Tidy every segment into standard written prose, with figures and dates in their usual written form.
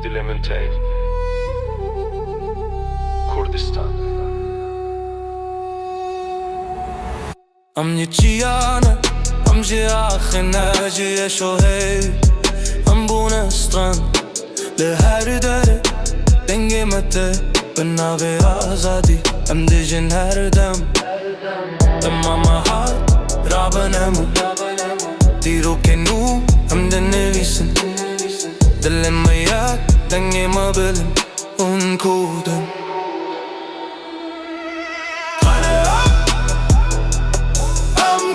Dilimin tek Kurdistan. Am Niciana, am Giachina, Gieshohei, am Buna Strand, Le Herdere, Dengemete, Benave Azadi, am Dijin Herdem, Mama Hat, Rabanemu, Tiro Kenu, am Denevisen, Delemayak, Dengemabelen, Unkuden.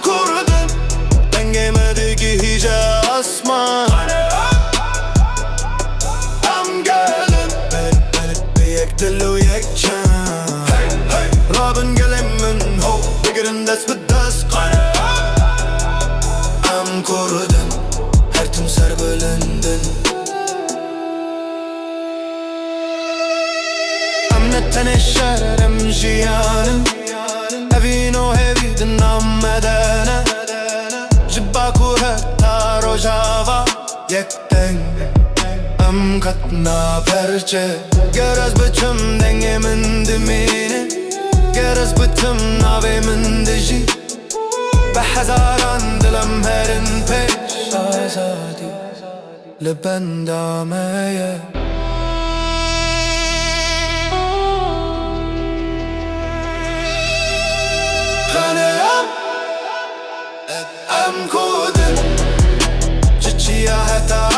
KURD'un dengemedeki hice asma. Am gelin bir yektilu yekcan. Rabin gelimin ho bigirin des bidas. Am KURD'un her tüm ser bölündün. Am neteneşer em jiyanın. Evino hevidin namedene Jibakuhe taro java Yekten am katna perçe Gerez biçim dengemin dimini Gerez bitim navemin diji Behazaran dilim herin peş Azadi lebendameye Am KURD'un Çiçiya heta